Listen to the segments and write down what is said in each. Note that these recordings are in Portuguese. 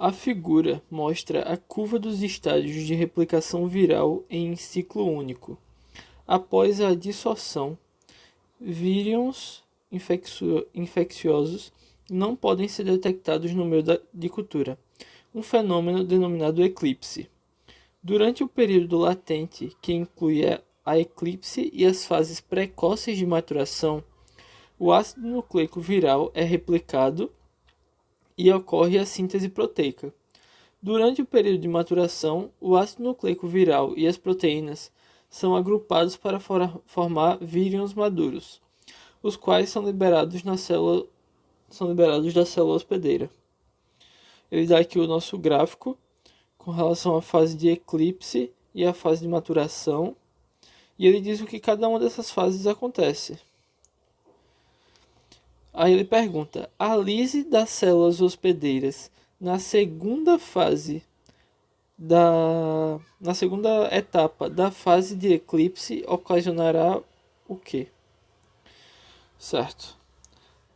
A figura mostra a curva dos estágios de replicação viral em ciclo único. Após a dissorção, vírions infecciosos não podem ser detectados no meio de cultura, um fenômeno denominado eclipse. Durante o período latente, que inclui a eclipse e as fases precoces de maturação, o ácido nucleico viral é replicado e ocorre a síntese proteica. Durante o período de maturação, o ácido nucleico viral e as proteínas são agrupados para formar vírions maduros, os quais são liberados da célula hospedeira. Ele dá aqui o nosso gráfico com relação à fase de eclipse e à fase de maturação, e ele diz o que cada uma dessas fases acontece. Aí ele pergunta: a lise das células hospedeiras na segunda etapa da fase de eclipse ocasionará o quê? Certo.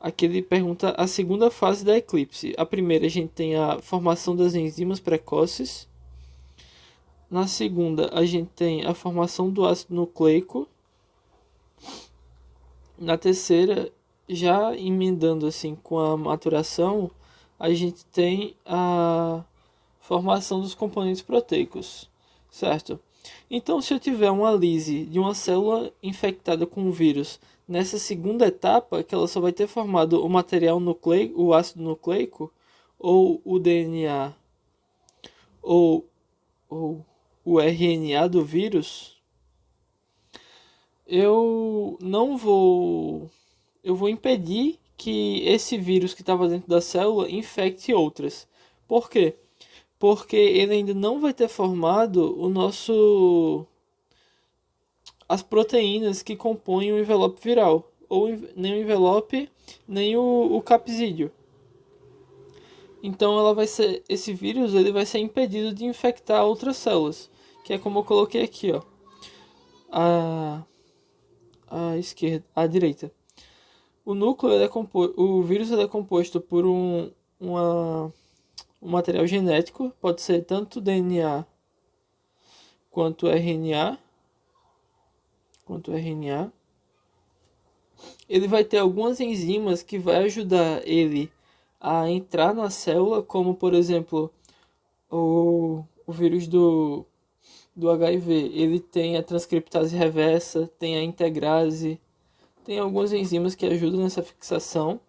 Aqui ele pergunta a segunda fase da eclipse. A primeira a gente tem a formação das enzimas precoces. Na segunda a gente tem a formação do ácido nucleico. Na terceira, já emendando assim com a maturação, a gente tem a formação dos componentes proteicos, certo? Então, se eu tiver uma lise de uma célula infectada com um vírus nessa segunda etapa, que ela só vai ter formado o material nucleico, o ácido nucleico, ou o DNA, ou o RNA do vírus, eu vou impedir que esse vírus que estava dentro da célula infecte outras. Por quê? Porque ele ainda não vai ter formado as proteínas que compõem o envelope viral, ou nem o envelope, nem o capsídeo. Então esse vírus ele vai ser impedido de infectar outras células, que é como eu coloquei aqui, ó, à direita. O núcleo o vírus é composto por um material genético, pode ser tanto DNA quanto RNA. Ele vai ter algumas enzimas que vai ajudar ele a entrar na célula, como por exemplo o vírus do HIV. Ele tem a transcriptase reversa, tem a integrase, tem algumas enzimas que ajudam nessa fixação.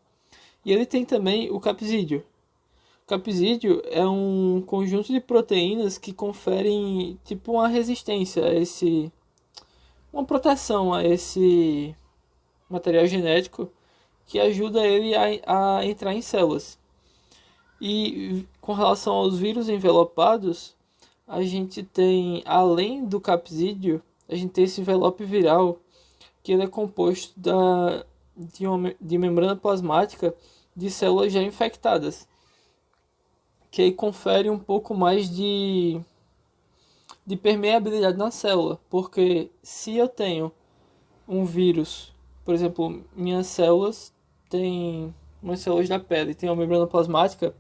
E ele tem também o capsídeo. O capsídeo é um conjunto de proteínas que conferem tipo uma resistência uma proteção a esse material genético que ajuda ele a entrar em células. E com relação aos vírus envelopados, a gente tem, além do capsídeo, a gente tem esse envelope viral, que ele é composto de membrana plasmática de células já infectadas, que aí confere um pouco mais de permeabilidade na célula, porque se eu tenho um vírus, por exemplo, minhas células da pele, tem uma membrana plasmática,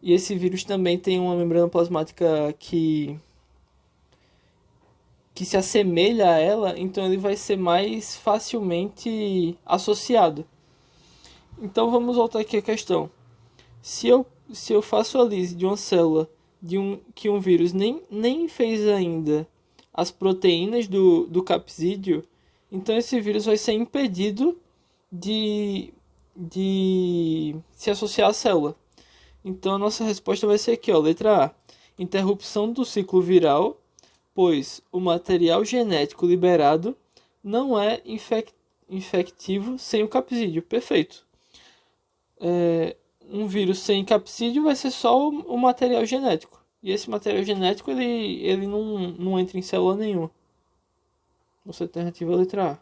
e esse vírus também tem uma membrana plasmática que se assemelha a ela, então ele vai ser mais facilmente associado. Então vamos voltar aqui à questão. Se eu faço a lise de uma célula que um vírus nem fez ainda as proteínas do capsídeo, então esse vírus vai ser impedido de se associar à célula. Então a nossa resposta vai ser aqui, ó, letra A. Interrupção do ciclo viral, pois o material genético liberado não é infectivo sem o capsídeo. Perfeito. Um vírus sem capsídeo vai ser só o material genético. E esse material genético ele não entra em célula nenhuma. Nossa alternativa é a letra A.